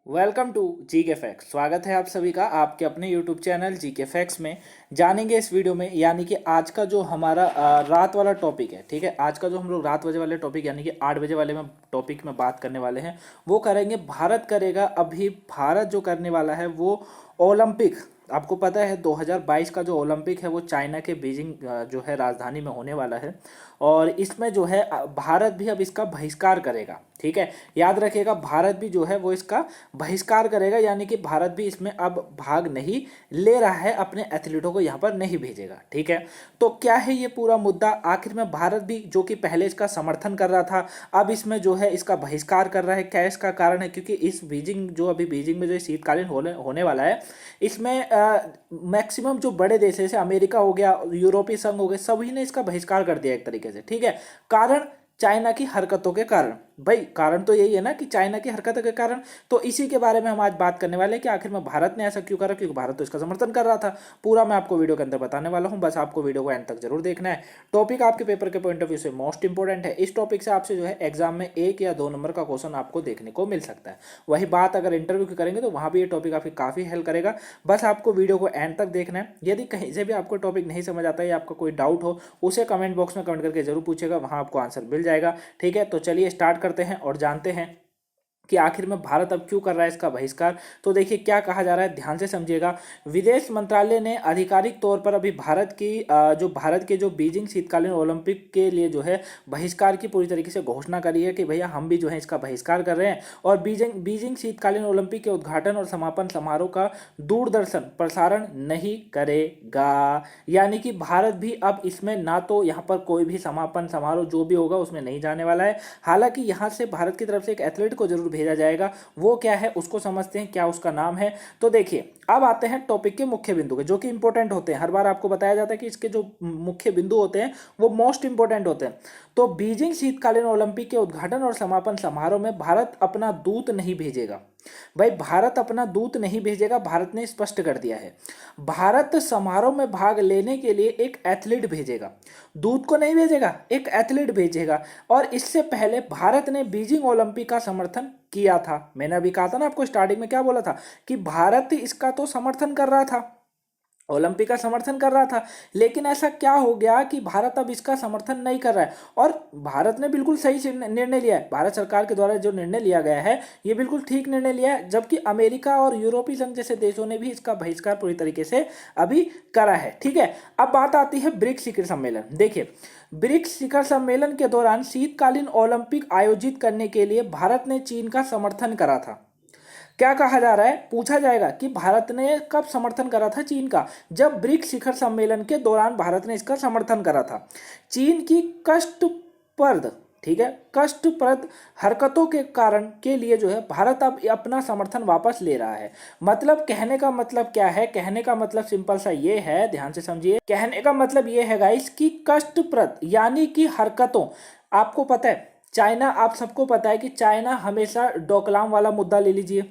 Welcome to जी के fax. स्वागत है आप सभी का आपके अपने यूट्यूब चैनल जी के फैक्स में। जानेंगे इस वीडियो में यानी कि आज का जो हमारा रात वाला टॉपिक है, ठीक है। आज का जो हम लोग रात बजे वाले टॉपिक यानी कि 8 बजे वाले में टॉपिक में बात करने वाले हैं वो करेंगे भारत करेगा। अभी भारत जो करने वाला है वो ओलंपिक। आपको पता है 2022 का जो ओलंपिक है वो चाइना के बीजिंग जो है राजधानी में होने वाला है। और इसमें जो है भारत भी अब इसका बहिष्कार करेगा, ठीक है। याद रखिएगा, भारत भी जो है वो इसका बहिष्कार करेगा, यानी कि भारत भी इसमें अब भाग नहीं ले रहा है, अपने एथलीटों को यहाँ पर नहीं भेजेगा, ठीक है। तो क्या है ये पूरा मुद्दा, आखिर में भारत भी जो कि पहले इसका समर्थन कर रहा था अब इसमें जो है इसका बहिष्कार कर रहा है। क्या इसका कारण है? क्योंकि इस बीजिंग जो अभी बीजिंग में जो शीतकालीन होने वाला है इसमें मैक्सिमम जो बड़े देश है जैसे अमेरिका हो गया, यूरोपीय संघ हो गए, सभी ने इसका बहिष्कार कर दिया एक तरीके से, ठीक है। कारण चाइना की हरकतों के कारण। भाई कारण तो यही है ना कि चाइना की हरकतों के कारण। तो इसी के बारे में हम आज बात करने वाले हैं कि आखिर में भारत ने ऐसा क्यों करा, क्योंकि भारत तो इसका समर्थन कर रहा था। पूरा मैं आपको वीडियो के अंदर बताने वाला हूं, बस आपको वीडियो को एंड तक जरूर देखना है। टॉपिक आपके पेपर के पॉइंट ऑफ व्यू से मोस्ट इंपॉर्टेंट है। इस टॉपिक से आपसे जो है एग्जाम में 1 या 2 नंबर का क्वेश्चन आपको देखने को मिल सकता है। वही बात अगर इंटरव्यू की करेंगे तो वहां भी ये टॉपिक आपकी काफी हेल्प करेगा। बस आपको वीडियो को एंड तक देखना है। यदि कहीं से भी आपको टॉपिक नहीं समझ आता है या आपका कोई डाउट हो उसे कमेंट बॉक्स में कमेंट करके जरूर पूछेगा, वहां आपको आंसर मिल जाएगा, ठीक है। तो चलिए स्टार्ट करते हैं और जानते हैं कि आखिर में भारत अब क्यों कर रहा है इसका बहिष्कार। तो देखिए क्या कहा जा रहा है, ध्यान से समझिएगा। विदेश मंत्रालय ने आधिकारिक तौर पर अभी भारत की भारत के जो बीजिंग शीतकालीन ओलंपिक के लिए जो है बहिष्कार की पूरी तरीके से घोषणा करी है कि भैया हम भी जो है इसका बहिष्कार कर रहे हैं। और बीजिंग शीतकालीन ओलंपिक के उद्घाटन और समापन समारोह का दूरदर्शन प्रसारण नहीं करेगा। यानी कि भारत भी अब इसमें ना तो यहाँ पर कोई भी समापन समारोह जो भी होगा उसमें नहीं जाने वाला है। हालांकि यहाँ से भारत की तरफ से एक एथलीट को जरूर भेजा जाएगा। वो क्या है उसको समझते हैं, क्या उसका नाम है। तो देखिए अब आते हैं टॉपिक के मुख्य बिंदु के, जो कि इंपॉर्टेंट होते हैं। हर बार आपको बताया जाता है कि इसके जो मुख्य बिंदु होते हैं वो मोस्ट इंपॉर्टेंट होते हैं। तो बीजिंग शीतकालीन ओलंपिक के उद्घाटन और समापन समारोह में भारत अपना दूत नहीं भेजेगा। भाई भारत अपना दूत नहीं भेजेगा, भारत ने स्पष्ट कर दिया है। भारत समारोह में भाग लेने के लिए एक एथलीट भेजेगा, दूत को नहीं भेजेगा, एक एथलीट भेजेगा। और इससे पहले भारत ने बीजिंग ओलंपिक का समर्थन किया था। मैंने अभी कहा था ना आपको स्टार्टिंग में, क्या बोला था कि भारत इसका तो समर्थन कर रहा था, ओलंपिक का समर्थन कर रहा था। लेकिन ऐसा क्या हो गया कि भारत अब इसका समर्थन नहीं कर रहा है। और भारत ने बिल्कुल सही निर्णय लिया है। भारत सरकार के द्वारा जो निर्णय लिया गया है ये बिल्कुल ठीक निर्णय लिया है, जबकि अमेरिका और यूरोपीय संघ जैसे देशों ने भी इसका बहिष्कार पूरी तरीके से अभी करा है, ठीक है। अब बात आती है ब्रिक्स शिखर सम्मेलन। देखिए ब्रिक्स शिखर सम्मेलन के दौरान शीतकालीन ओलंपिक आयोजित करने के लिए भारत ने चीन का समर्थन करा था। क्या कहा जा रहा है, पूछा जाएगा कि भारत ने कब समर्थन करा था चीन का? जब ब्रिक्स शिखर सम्मेलन के दौरान भारत ने इसका समर्थन करा था। चीन की कष्टप्रद, ठीक है, कष्टप्रद हरकतों के कारण के लिए जो है भारत अब अपना समर्थन वापस ले रहा है। मतलब कहने का मतलब क्या है? कहने का मतलब सिंपल सा ये है, ध्यान से समझिए। कहने का मतलब ये है गाइस कि कष्टप्रद यानी कि हरकतों, आपको पता है चाइना, आप सबको पता है कि चाइना हमेशा डोकलाम वाला मुद्दा ले लीजिए,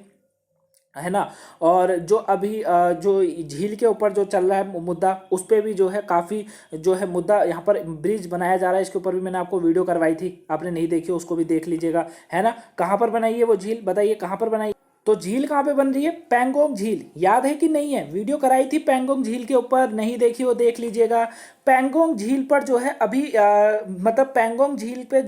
है ना। और जो अभी जो झील के ऊपर जो चल रहा है मुद्दा, उस पर भी जो है काफ़ी जो है मुद्दा, यहाँ पर ब्रिज बनाया जा रहा है, इसके ऊपर भी मैंने आपको वीडियो करवाई थी, आपने नहीं देखी उसको भी देख लीजिएगा, है ना। कहाँ पर बनाई है वो झील, बताइए कहाँ पर बनाई? तो झील कहाँ पे बन रही है? पैंगोंग झील, याद है कि नहीं है? वीडियो कराई थी पैंगोंग झील के ऊपर, नहीं देखी हो देख लीजिएगा। पैंगोंग झील पर जो है अभी मतलब पैंगोंग झील पे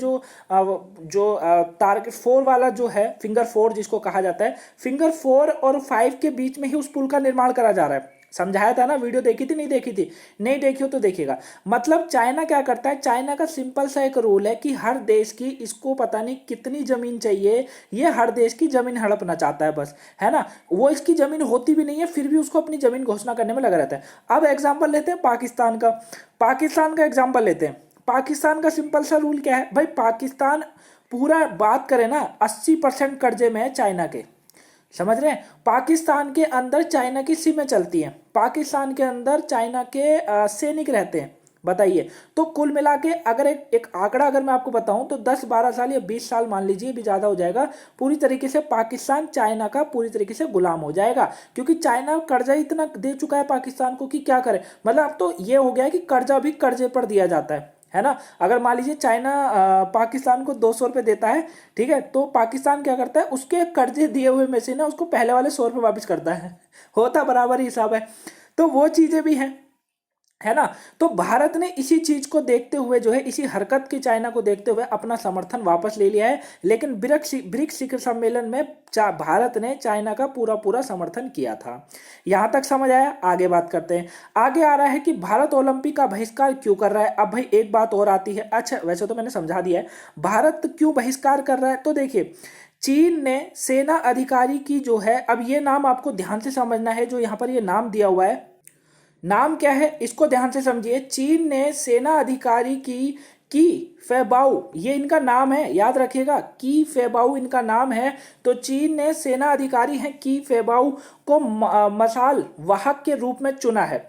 टारगेट 4 वाला जो है, फिंगर 4 जिसको कहा जाता है, फिंगर 4 और 5 के बीच में ही उस पुल का निर्माण करा जा रहा है। समझाया था ना, वीडियो देखी थी नहीं देखी थी? नहीं देखी हो तो देखिएगा। मतलब चाइना क्या करता है, चाइना का सिंपल सा एक रूल है कि हर देश की, इसको पता नहीं कितनी जमीन चाहिए, ये हर देश की जमीन हड़पना चाहता है बस, है ना। वो इसकी जमीन होती भी नहीं है फिर भी उसको अपनी जमीन घोषणा करने में लगा रहता है। अब एग्जाम्पल लेते हैं पाकिस्तान का, पाकिस्तान का एग्जाम्पल लेते हैं। पाकिस्तान का सिंपल सा रूल क्या है भाई, पाकिस्तान पूरा बात करें ना 80% कर्जे में है चाइना के, समझ रहे हैं। पाकिस्तान के अंदर चाइना की सीमें चलती हैं, पाकिस्तान के अंदर चाइना के सैनिक रहते हैं। बताइए, तो कुल मिला के अगर एक आंकड़ा अगर मैं आपको बताऊं तो 10-12 साल या 20 साल मान लीजिए, भी ज़्यादा हो जाएगा, पूरी तरीके से पाकिस्तान चाइना का पूरी तरीके से गुलाम हो जाएगा। क्योंकि चाइना कर्जा इतना दे चुका है पाकिस्तान को कि क्या करे। मतलब अब तो ये हो गया है कि कर्जा भी कर्जे पर दिया जाता है। है ना। अगर मान लीजिए चाइना पाकिस्तान को 200 रुपये देता है, ठीक है, तो पाकिस्तान क्या करता है, उसके कर्जे दिए हुए में से ना उसको पहले वाले 100 रुपये वापस करता है। होता बराबर ही हिसाब है। तो वो चीज़ें भी हैं, है ना। तो भारत ने इसी चीज को देखते हुए जो है, इसी हरकत की चाइना को देखते हुए अपना समर्थन वापस ले लिया है। लेकिन ब्रिक्स शिखर सम्मेलन में भारत ने चाइना का पूरा पूरा समर्थन किया था। यहां तक समझ आया। आगे बात करते हैं। आगे आ रहा है कि भारत ओलंपिक का बहिष्कार क्यों कर रहा है। अब भाई एक बात और आती है। अच्छा, वैसे तो मैंने समझा दिया है भारत क्यों बहिष्कार कर रहा है। तो देखिए, चीन ने सेना अधिकारी की जो है, अब ये नाम आपको ध्यान से समझना है, जो यहाँ पर ये नाम दिया हुआ है, नाम क्या है इसको ध्यान से समझिए। चीन ने सेना अधिकारी की फेबाऊ, ये इनका नाम है, याद रखिएगा, की फेबाऊ इनका नाम है। तो चीन ने सेना अधिकारी हैं की फेबाऊ को मसाल वाहक के रूप में चुना है।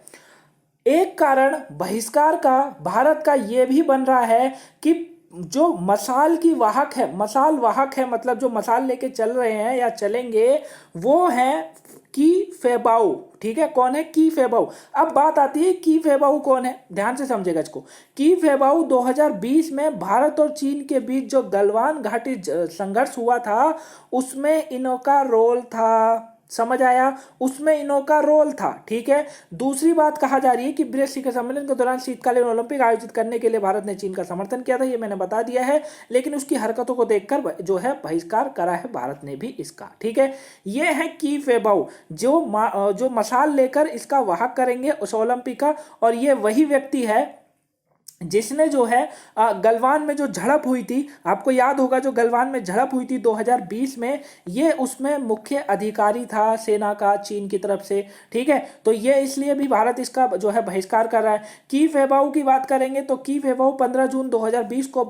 एक कारण बहिष्कार का भारत का ये भी बन रहा है कि जो मसाल की वाहक है, मसाल वाहक है, मतलब जो मसाल लेके चल रहे हैं या चलेंगे, वो हैं की फेबाऊ। ठीक है, कौन है की फेबाऊ। अब बात आती है की फेबाऊ कौन है, ध्यान से समझेगा इसको। की फेबाऊ 2020 में भारत और चीन के बीच जो गलवान घाटी संघर्ष हुआ था, उसमें इनका रोल था। समझ आया, उसमें इनका रोल था। ठीक है। दूसरी बात कहा जा रही है कि ब्रिक्स शिखर सम्मेलन के दौरान शीतकालीन ओलंपिक आयोजित करने के लिए भारत ने चीन का समर्थन किया था, ये मैंने बता दिया है। लेकिन उसकी हरकतों को देखकर जो है बहिष्कार करा है भारत ने भी इसका। ठीक है, ये है की फेबाऊ, जो मशाल लेकर इसका वाहक करेंगे उस ओलंपिक का। और ये वही व्यक्ति है जिसने जो है गलवान में जो झड़प हुई थी, आपको याद होगा जो गलवान में झड़प हुई थी 2020 में, ये उसमें मुख्य अधिकारी था सेना का चीन की तरफ से। ठीक है, तो ये इसलिए भी भारत इसका जो है बहिष्कार कर रहा है। की फेबाऊ की बात करेंगे तो की फेबाऊ 15 जून 2020 को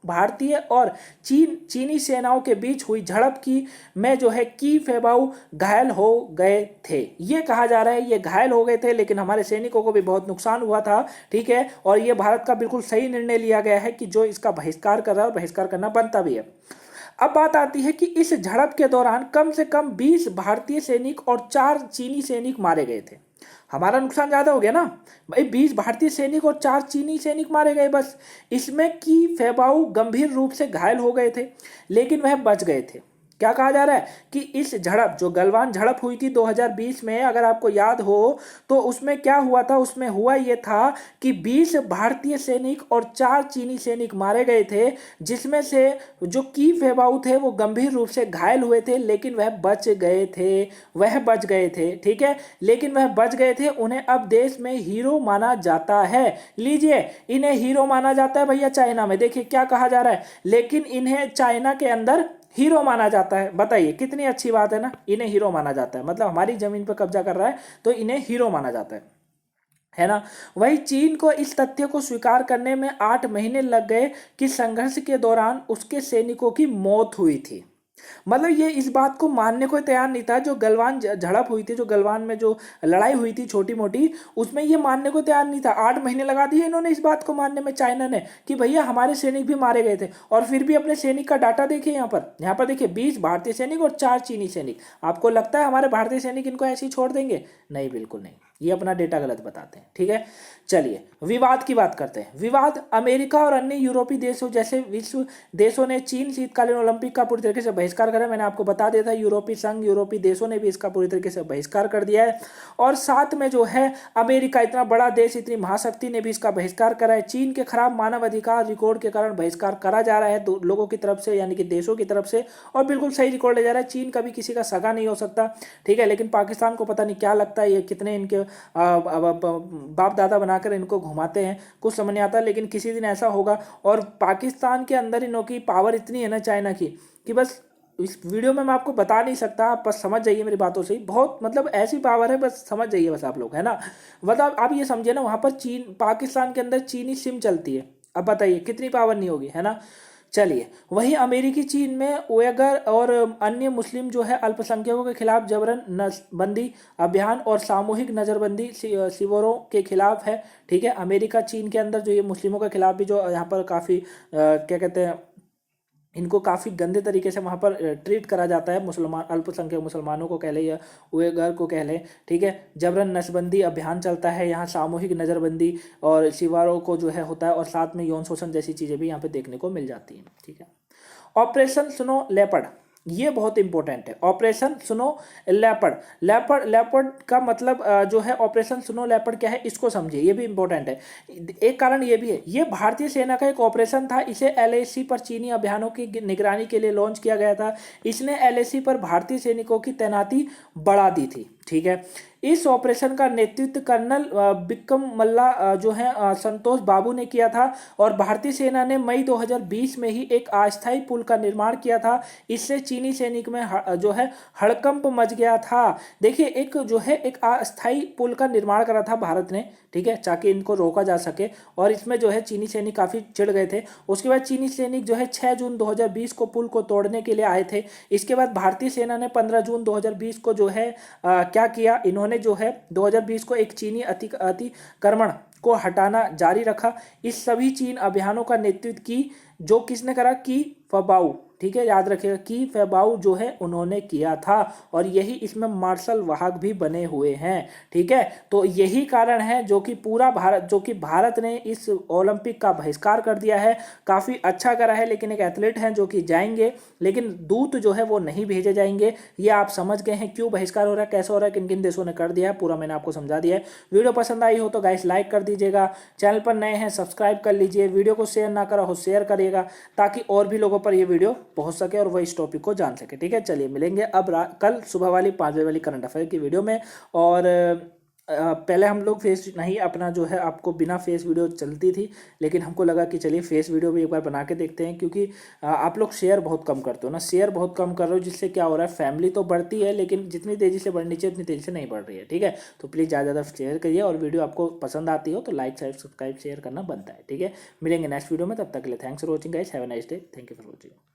भारतीय और चीनी सेनाओं के बीच हुई झड़प की में जो है की फेबाऊ घायल हो गए थे। ये कहा जा रहा है ये घायल हो गए थे, लेकिन हमारे सैनिकों को भी बहुत नुकसान हुआ था। ठीक है, और ये भारत का बिल्कुल सही निर्णय लिया गया है कि जो इसका बहिष्कार कर रहा है और बहिष्कार करना बनता भी है। अब बात आती है कि इस झड़प के दौरान कम से कम 20 भारतीय सैनिक और 4 चीनी सैनिक मारे गए थे। हमारा नुकसान ज्यादा हो गया ना भाई, 20 भारतीय सैनिक और 4 चीनी सैनिक मारे गए बस। इसमें की फेबाऊ गंभीर रूप से घायल हो गए थे, लेकिन वह बच गए थे। क्या कहा जा रहा है कि इस झड़प, जो गलवान झड़प हुई थी 2020 में, अगर आपको याद हो तो उसमें क्या हुआ था, उसमें हुआ ये था कि 20 भारतीय सैनिक और 4 चीनी सैनिक मारे गए थे, जिसमें से जो की फेबाऊ थे वो गंभीर रूप से घायल हुए थे, लेकिन वह बच गए थे। वह बच गए थे, ठीक है, लेकिन वह बच गए थे। उन्हें अब देश में हीरो माना जाता है। लीजिए, इन्हें हीरो माना जाता है भैया चाइना में। देखिए क्या कहा जा रहा है, लेकिन इन्हें चाइना के अंदर हीरो माना जाता है। बताइए कितनी अच्छी बात है ना, इन्हें हीरो माना जाता है, मतलब हमारी जमीन पर कब्जा कर रहा है तो इन्हें हीरो माना जाता है ना। वही चीन को इस तथ्य को स्वीकार करने में 8 महीने लग गए कि संघर्ष के दौरान उसके सैनिकों की मौत हुई थी। मतलब ये इस बात को मानने को तैयार नहीं था। जो गलवान झड़प हुई थी, जो गलवान में जो लड़ाई हुई थी छोटी मोटी, उसमें ये मानने को तैयार नहीं था। 8 महीने लगा दिए इन्होंने इस बात को मानने में, चाइना ने, कि भैया हमारे सैनिक भी मारे गए थे। और फिर भी अपने सैनिक का डाटा देखिए, यहाँ पर देखिए 20 भारतीय सैनिक और 4 चीनी सैनिक। आपको लगता है हमारे भारतीय सैनिक इनको ऐसे ही छोड़ देंगे? नहीं, बिल्कुल नहीं, ये अपना डेटा गलत बताते हैं। ठीक है, चलिए विवाद की बात करते हैं। विवाद, अमेरिका और अन्य यूरोपीय देशों जैसे विश्व देशों ने चीन शीतकालीन ओलंपिक का पूरी तरीके से बहिष्कार करा। मैंने आपको बता दिया था, यूरोपीय संघ, यूरोपीय देशों ने भी इसका पूरी तरीके से बहिष्कार कर दिया है। और साथ में जो है अमेरिका, इतना बड़ा देश, इतनी महाशक्ति, ने भी इसका बहिष्कार करा है। चीन के खराब मानव अधिकार रिकॉर्ड के कारण बहिष्कार करा जा रहा है लोगों की तरफ से, यानी कि देशों की तरफ से, और बिल्कुल सही रिकॉर्ड ले जा रहा है। चीन कभी किसी का सगा नहीं हो सकता। ठीक है, लेकिन पाकिस्तान को पता नहीं क्या लगता है, ये कितने इनके बाप दादा बनाकर इनको घुमाते हैं, कुछ समझ नहीं आता। लेकिन किसी दिन ऐसा होगा, और पाकिस्तान के अंदर इनों की पावर इतनी है ना चाइना की, कि बस इस वीडियो में मैं आपको बता नहीं सकता, आप बस समझ जाइए मेरी बातों से ही। बहुत मतलब ऐसी पावर है, बस समझ जाइए बस आप लोग, है ना। मतलब आप ये समझिए ना, वहाँ पर चीन, पाकिस्तान के अंदर चीनी सिम चलती है। अब बताइए कितनी पावर नहीं होगी, है ना। चलिए, वहीं अमेरिकी चीन में उइगर और अन्य मुस्लिम जो है अल्पसंख्यकों के खिलाफ जबरन नसबंदी अभियान और सामूहिक नजरबंदी शिविरों के खिलाफ है। ठीक है, अमेरिका चीन के अंदर जो ये मुस्लिमों के खिलाफ भी जो यहाँ पर काफ़ी क्या कहते हैं, इनको काफ़ी गंदे तरीके से वहाँ पर ट्रीट करा जाता है, मुसलमान अल्पसंख्यक मुसलमानों को कह ले या उइगर को कह ले, ठीक है। जबरन नसबंदी अभियान चलता है यहाँ, सामूहिक नज़रबंदी और शिवारों को जो है होता है, और साथ में यौन शोषण जैसी चीज़ें भी यहाँ पे देखने को मिल जाती हैं, ठीक है। ऑपरेशन स्नो लेपर्ड, ये बहुत इंपॉर्टेंट है। Operation snow leopard, leopard leopard का मतलब जो है ऑपरेशन स्नो लेपर्ड क्या है इसको समझिए, ये भी इंपॉर्टेंट है। एक कारण ये भी है, ये भारतीय सेना का एक ऑपरेशन था। इसे एलएसी पर चीनी अभियानों की निगरानी के लिए लॉन्च किया गया था। इसने एलएसी पर भारतीय सैनिकों की तैनाती बढ़ा दी थी, ठीक है। इस ऑपरेशन का नेतृत्व कर्नल बिक्रम मल्ला जो है संतोष बाबू ने किया था, और भारतीय सेना ने मई 2020 में ही एक अस्थायी पुल का निर्माण किया था। इससे चीनी सैनिक में जो है हड़कंप मच गया था। देखिए, एक जो है एक अस्थायी पुल का निर्माण करा था भारत ने, ठीक है, ताकि इनको रोका जा सके, और इसमें जो है चीनी सैनिक काफ़ी चिढ़ गए थे। उसके बाद चीनी सैनिक जो है 6 जून 2020 को पुल को तोड़ने के लिए आए थे। इसके बाद भारतीय सेना ने 15 जून 2020 को जो है क्या किया, इन्होंने जो है 2020 को एक चीनी अतिक्रमण को हटाना जारी रखा। इस सभी चीन अभियानों का नेतृत्व की जो किसने करा, की फबाऊ, ठीक है, याद रखिएगा, की फबाऊ जो है उन्होंने किया था, और यही इसमें मार्शल वाहक भी बने हुए हैं, ठीक है। तो यही कारण है जो कि पूरा भारत, जो कि भारत ने इस ओलंपिक का बहिष्कार कर दिया है। काफ़ी अच्छा करा है, लेकिन एक एथलीट हैं जो कि जाएंगे, लेकिन दूत जो है वो नहीं भेजे जाएंगे। ये आप समझ गए हैं क्यों बहिष्कार हो रहा है, कैसे हो रहा है, किन किन देशों ने कर दिया है, पूरा मैंने आपको समझा दिया है। वीडियो पसंद आई हो तो गाइस लाइक कर दीजिएगा, चैनल पर नए हैं सब्सक्राइब कर लीजिए, वीडियो को शेयर ना करा हो शेयर करिएगा, ताकि और भी लोगों पर ये वीडियो पहुंच सके और वो इस टॉपिक को जान सके, ठीक है। चलिए मिलेंगे अब कल सुबह वाली 5 बजे वाली करंट अफेयर की वीडियो में। और पहले हम लोग फेस नहीं, अपना जो है आपको बिना फेस वीडियो चलती थी, लेकिन हमको लगा कि चलिए फेस वीडियो भी एक बार बना के देखते हैं, क्योंकि आप लोग शेयर बहुत कम करते हो ना, शेयर बहुत कम कर रहे हो, जिससे क्या हो रहा है, फैमिली तो बढ़ती है लेकिन जितनी तेज़ी से बढ़नी चाहिए उतनी तेज़ी से नहीं बढ़ रही है, ठीक है। तो प्लीज़ ज़्यादा ज़्यादा शेयर करिए, और वीडियो आपको पसंद आती हो तो लाइक सब्सक्राइब शेयर करना बनता है, ठीक है। मिलेंगे नेक्स्ट वीडियो में, तब तक के लिए thanks for watching guys, have a nice day, thank you for watching.